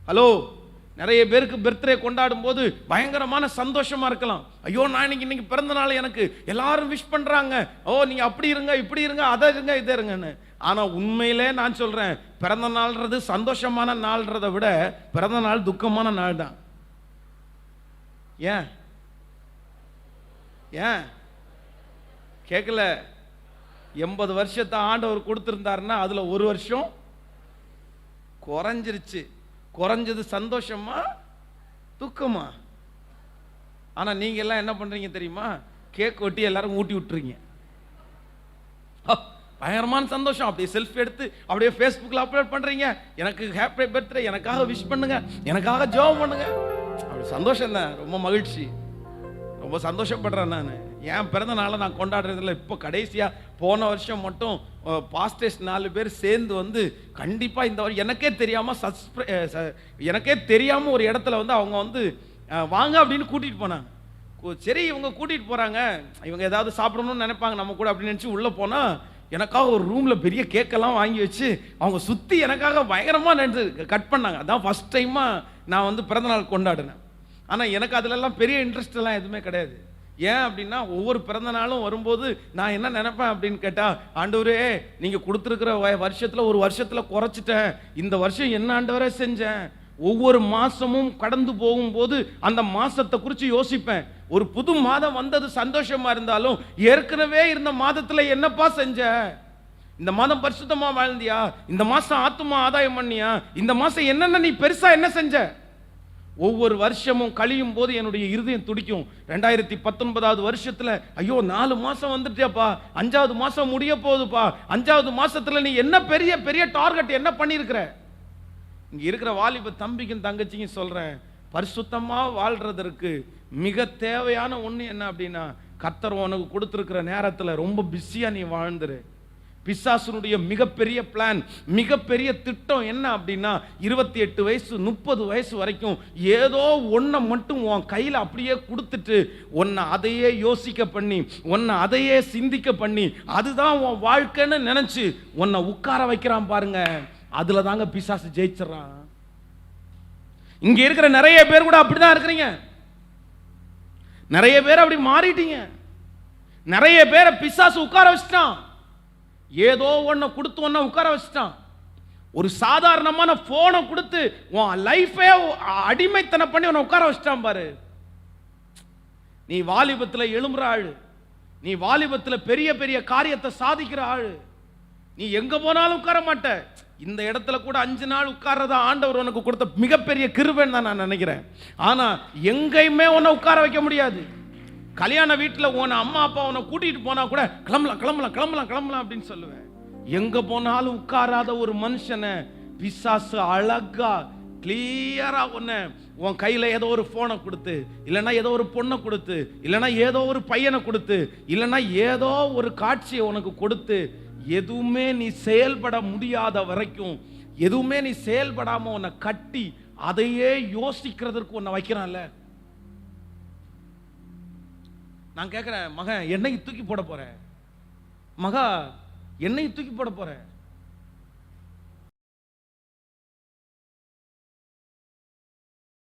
Hello, நிறைய பேருக்கு birthday கொண்டாடும் போது பயங்கரமான சந்தோஷமா இருக்கலாம். ஐயோ, நான் இன்னைக்கு பிறந்த நாள், எனக்கு எல்லாரும் விஷ் பண்றாங்க, ஓ நீங்க அப்படி இருங்க இப்படி இருங்க அதை இருங்க இதை இருங்கன்னு. ஆனா உண்மையிலே நான் சொல்றேன், பிறந்த நாள்ன்றது சந்தோஷமான நாள்ன்றதை விட பிறந்த நாள் துக்கமான நாள் தான். ஏன் ஏன் கேட்கல? 80 வருஷத்தை ஆண்டவர் கொடுத்திருந்தாருன்னா அதுல ஒரு வருஷம் குறைஞ்சிருச்சு. குறைஞ்சது சந்தோஷமா துக்கமா? ஆனா நீங்க எல்லாம் என்ன பண்றீங்க தெரியுமா? கேக் வெட்டி எல்லாரும் ஊட்டி விட்டுறீங்க. பயங்கரமான சந்தோஷம். அப்படியே செல்ஃபி எடுத்து அப்படியே ஃபேஸ்புக்கில் அப்லோட் பண்றீங்க. எனக்கு ஹாப்பி பர்த்டே, எனக்காக விஷ் பண்ணுங்க, எனக்காக ஜெபம் பண்ணுங்க. அப்படி சந்தோஷம் தான், ரொம்ப மகிழ்ச்சி, ரொம்ப சந்தோஷப்படுறேன். நான் என் பிறந்த நாளை நான் கொண்டாடுறதில்ல. இப்போ கடைசியாக போன வருஷம் மட்டும் பாஸ்டர்ஸ் 4 பேர் சேர்ந்து வந்து கண்டிப்பாக இந்த எனக்கே தெரியாமல் ஒரு இடத்துல வந்து அவங்க வந்து வாங்க அப்படின்னு கூட்டிகிட்டு போனாங்க. சரி, இவங்க கூட்டிகிட்டு போகிறாங்க, இவங்க ஏதாவது சாப்பிடணும்னு நினைப்பாங்க நம்ம கூட அப்படின்னு நினச்சி உள்ளே போனால் எனக்காக ஒரு ரூமில் பெரிய கேக்கெல்லாம் வாங்கி வச்சு அவங்க சுற்றி எனக்காக பயங்கரமாக நினைச்சு கட் பண்ணாங்க. அதான் ஃபஸ்ட் டைமாக நான் வந்து பிறந்தநாள் கொண்டாடினேன். ஆனால் எனக்கு அதிலெல்லாம் பெரிய இன்ட்ரெஸ்ட் எல்லாம் எதுவுமே கிடையாது. ஏன் அப்படின்னா, ஒவ்வொரு பிறந்த நாளும் வரும்போது நான் என்ன நினைப்பேன் அப்படின்னு கேட்டால், ஆண்டவரே நீங்கள் கொடுத்துருக்கிற வருஷத்தில் ஒரு வருஷத்தில் குறைச்சிட்டேன், இந்த வருஷம் என்ன ஆண்டவரே செஞ்சேன். ஒவ்வொரு மாசமும் கடந்து போகும்போது அந்த மாசத்தை குறித்து யோசிப்பேன். ஒரு புது மாதம் வந்தது சந்தோஷமா இருந்தாலும், ஏற்கனவே இருந்த மாதத்துல என்னப்பா செஞ்ச? இந்த மாதம் பரிசுத்தமா வாழ்ந்தியா? இந்த மாசம் ஆத்துமா ஆதாயம் பண்ணியா? இந்த மாசம் என்னென்ன நீ பெருசா என்ன செஞ்ச? ஒவ்வொரு வருஷமும் கழியும் போது என்னுடைய இருதயம் துடிக்கும். 2019 வருஷத்துல ஐயோ 4 மாசம் வந்துட்டியாப்பா, 5வது மாசம் முடிய போகுதுப்பா, 5வது மாசத்துல நீ என்ன பெரிய பெரிய டார்கெட் என்ன பண்ணியிருக்கிற? இங்க இருக்கிற வாலிப தம்பிக்கும் தங்கச்சிக்கும் சொல்றேன், பரிசுத்தமா வாழ்றதற்கு மிக தேவையான ஒண்ணு என்ன அப்படின்னா, கர்த்தர் உனக்கு கொடுத்திருக்கிற நேரத்துல ரொம்ப பிஸியா நீ வாழ்ந்துரு. பிசாசுனுடைய மிகப்பெரிய பிளான், மிகப்பெரிய திட்டம் என்ன அப்படின்னா, 28 வயசு 30 வயசு வரைக்கும் ஏதோ ஒன்றை மட்டும் உன் கையில் அப்படியே கொடுத்துட்டு உன்னை அதையே யோசிக்க பண்ணி, உன்னை அதையே சிந்திக்க பண்ணி, அதுதான் உன் வாழ்க்கைன்னு நினைச்சு உன்னை உட்கார வைக்கிறான் பாருங்க. அதுல தாங்க பிசாசு ஜெயிச்சிடறான். இங்க இருக்கிற நிறைய பேர் கூட அப்படிதான் இருக்கிறீங்க. நிறைய பேர் அப்படி மாறிட்டீங்க. நிறைய பேரை பிசாசு உட்கார வச்சிட்டான். ஏதோ ஒன்ன கொடுத்து ஒன்ன உட்கார வச்சிட்டான். ஒரு சாதாரணமான போனை கொடுத்து உன் லைஃபே அடிமைத்தனம் பண்ணி உன்னை உட்கார வச்சிட்டான் பாரு. நீ வாலிபத்தில் எழும்புற ஆளு, நீ வாலிபத்தில் பெரிய பெரிய காரியத்தை சாதிக்கிற ஆளு, நீ எங்க போனாலும் உட்கார மாட்ட. இந்த இடத்துல கூட 5 நாள் உட்கார்றதா ஆண்டவர் உனக்கு கொடுத்த மிகப்பெரிய கிருபைன்னு தான் நான் நினைக்கிறேன். ஆனா எங்கேயுமே உன்னை உட்கார வைக்க முடியாது. கல்யாண வீட்டில் உன அம்மா அப்பா உன்னை கூட்டிட்டு போனா கூட கிளம்பலாம் கிளம்பலாம் கிளம்பலாம் கிளம்பலாம் அப்படின்னு சொல்லுவேன். எங்க போனாலும் உட்காராத ஒரு மனுஷனை பிசாசு அழகா கிளியரா உன்னை உன் கையில ஏதோ ஒரு போனை கொடுத்து, இல்லைன்னா ஏதோ ஒரு பொண்ணை கொடுத்து, இல்லைன்னா ஏதோ ஒரு பையனை கொடுத்து, இல்லைன்னா ஏதோ ஒரு காட்சியை உனக்கு கொடுத்து, எதுவுமே நீ செயல்பட முடியாத வரைக்கும், எதுவுமே நீ செயல்படாம உன்னை கட்டி அதையே யோசிக்கிறதுக்கு உன்னை வைக்கிறான்ல. நான் கேட்கிறேன், மகன் என்னைக்கு தூக்கி போட போற? மகா என்னைக்கு தூக்கி போட போற?